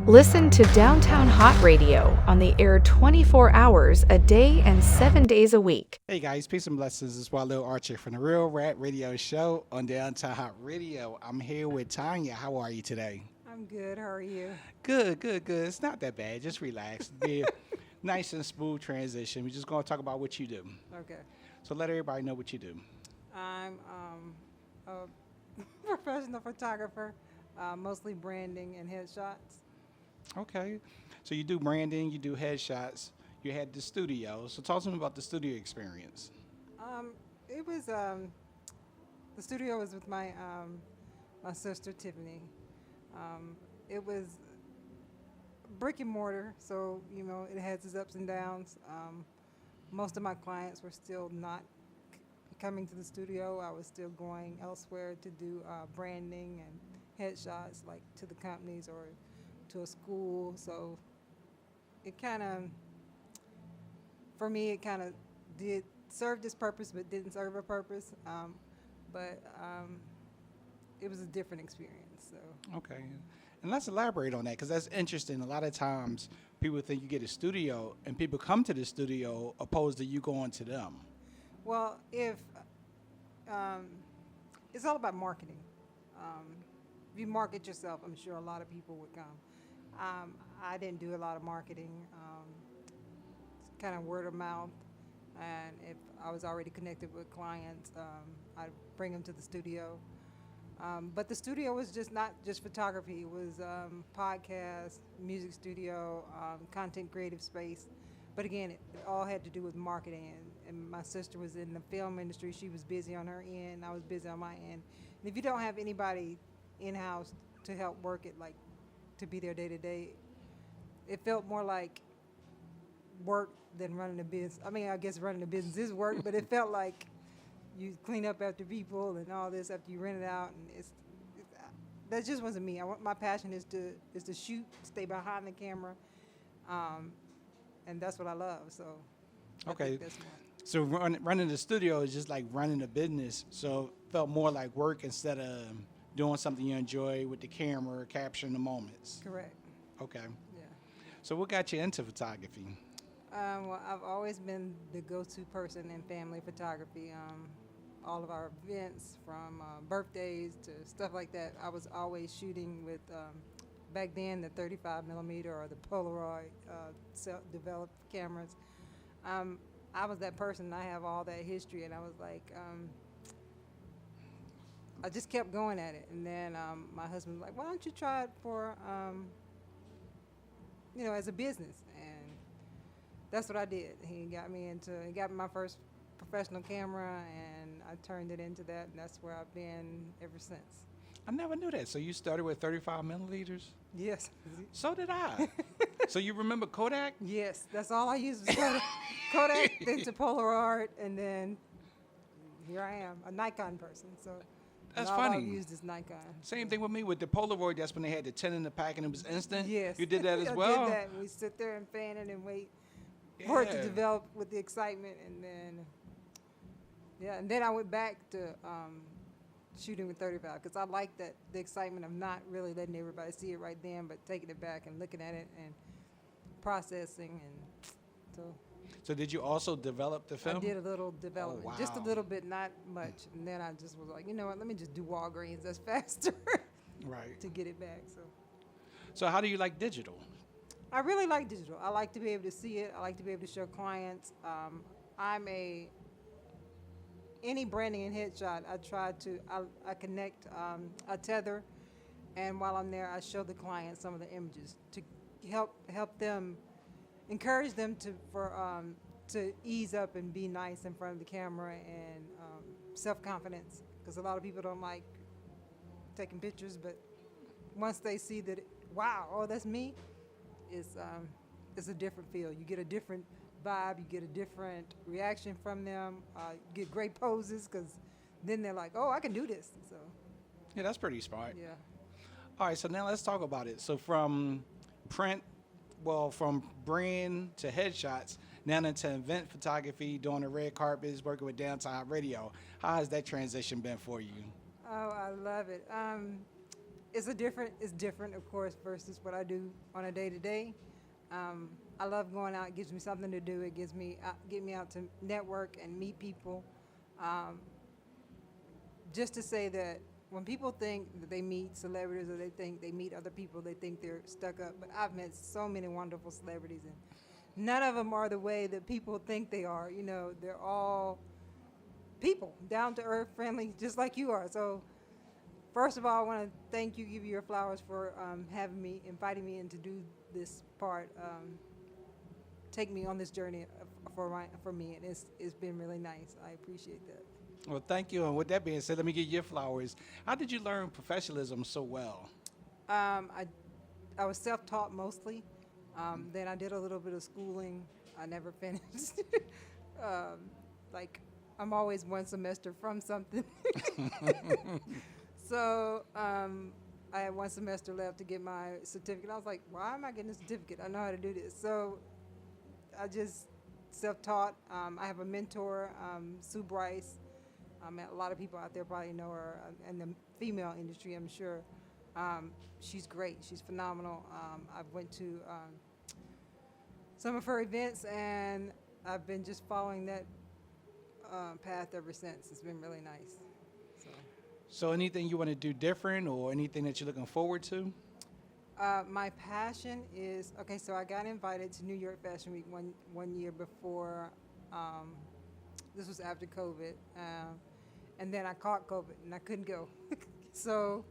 Listen to Downtown Hott Radio on the air 24 hours a day and 7 days a week. Hey guys, peace and blessings. It's Walil Archer from the Real RAPP Radio Show on Downtown Hott Radio. I'm here with Tanja. How are you today? I'm good. How are you? Good. It's not that bad. Just relax. Be a nice and smooth transition. We're just going to talk about what you do. Okay. So let everybody know what you do. I'm a professional photographer, mostly branding and headshots. Okay. So you do branding, you do headshots. You had the studio. So talk to me about the studio experience. It was the studio was with my sister Tiffany. It was brick and mortar, so it has its ups and downs. Most of my clients were still not coming to the studio. I was still going elsewhere to do branding and headshots, like to the companies or to a school. So it kind of, for me, it kind of did serve this purpose, but didn't serve a purpose. But it was a different experience. So. Okay. And let's elaborate on that, because that's interesting. A lot of times people think you get a studio and people come to the studio opposed to you going to them. Well, if it's all about marketing. If you market yourself, I'm sure a lot of people would come. I didn't do a lot of marketing, kind of word of mouth. And if I was already connected with clients, I'd bring them to the studio. But the studio was not just photography. It was podcast, music studio, content creative space. But again, it all had to do with marketing. And my sister was in the film industry. She was busy on her end. I was busy on my end. And if you don't have anybody in-house to help work it, like to be there day to day, it felt more like work than running a business. I mean, I guess running a business is work, but it felt like you clean up after people and all this after you rent it out, and that just wasn't me. My passion is to shoot, stay behind the camera, and that's what I love. So, okay. So running the studio is just like running a business. So it felt more like work instead of doing something you enjoy with the camera, capturing the moments. Correct. Okay. Yeah. So what got you into photography? Well, I've always been the go-to person in family photography. All of our events, from birthdays to stuff like that, I was always shooting with, back then, the 35 millimeter or the Polaroid self-developed cameras. I was that person. I have all that history, and I was like, I just kept going at it. And then my husband was like, why don't you try it for, as a business? And that's what I did. He got me my first professional camera, and I turned it into that, and that's where I've been ever since. I never knew that. So you started with 35 milliliters? Yes. So did I. So you remember Kodak? Yes, that's all I used was Kodak. Kodak, then to Polaroid, and then here I am, a Nikon person. So that's all funny. I used is Nikon. Same thing with me with the Polaroid. That's when they had the 10 in the pack and it was instant. Yes. You did that as I well? did that. We sit there and fan it and wait for it to develop with the excitement, and then I went back to shooting with 35 because I like the excitement of not really letting everybody see it right then, but taking it back and looking at it and processing, and So did you also develop the film? I did a little development, wow. just a little bit, not much, and then I just was like, you know what? Let me just do Walgreens. That's faster, right? To get it back. So how do you like digital? I really like digital. I like to be able to see it. I like to be able to show clients. Any branding and headshot, I connect, I tether, and while I'm there, I show the client some of the images to help them, encourage them to ease up and be nice in front of the camera, and self-confidence, because a lot of people don't like taking pictures, but once they see that, wow, oh, that's me, it's a different feel. You get a different vibe, you get a different reaction from them, you get great poses, because then they're like, oh, I can do this. So Yeah, that's pretty smart. yeah. All right, so now let's talk about it. So from brand to headshots, now into event photography, doing the red carpets, working with Downtown Radio. How has that transition been for you? Oh, I love it. it's different, of course, versus what I do on a day-to-day. I love going out. It gives me something to do. It gives me get me out to network and meet people. Just to say that when people think that they meet celebrities or they think they meet other people, they think they're stuck up. But I've met so many wonderful celebrities, and none of them are the way that people think they are. You know, they're all people, down to earth, friendly, just like you are. So first of all, I want to thank you, give you your flowers for inviting me in to do this part, take me on this journey for me, and it's been really nice. I appreciate that. Well, thank you. And with that being said, let me get your flowers. How did you learn professionalism so well? I was self-taught mostly. Then I did a little bit of schooling. I never finished. I'm always one semester from something. So I had one semester left to get my certificate. I was like, why am I getting a certificate? I know how to do this. So I just self-taught. I have a mentor, Sue Bryce. A lot of people out there probably know her in the female industry, I'm sure. She's great. She's phenomenal. I went to some of her events, and I've been just following that path ever since. It's been really nice. So anything you want to do different or anything that you're looking forward to? My passion is, so I got invited to New York Fashion Week one year before. This was after COVID. And then I caught COVID and I couldn't go. So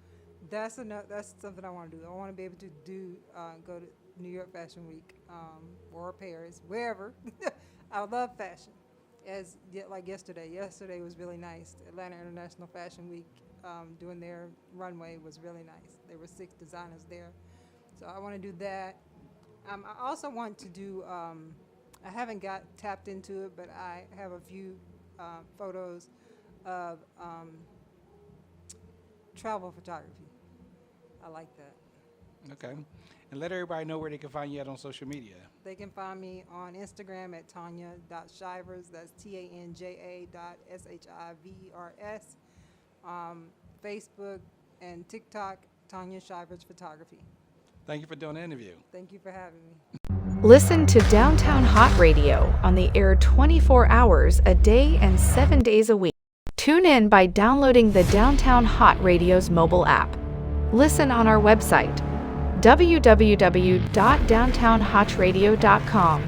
that's something I want to do. I want to be able to go to New York Fashion Week or Paris, wherever. I love fashion. Like yesterday. Yesterday was really nice. Atlanta International Fashion Week, doing their runway was really nice. There were 6 designers there. So I want to do that. I also want to do, I haven't got tapped into it, but I have a few photos of travel photography. I like that. Okay. And let everybody know where they can find you at on social media. They can find me on Instagram at Tanja.Shivers. That's TANJA.SHIVERS. Facebook and TikTok, Tanja Shivers Photography. Thank you for doing the interview. Thank you for having me. Listen to Downtown Hott Radio on the air 24 hours a day and 7 days a week. Tune in by downloading the Downtown Hott Radio's mobile app. Listen on our website, www.downtownhottradio.com.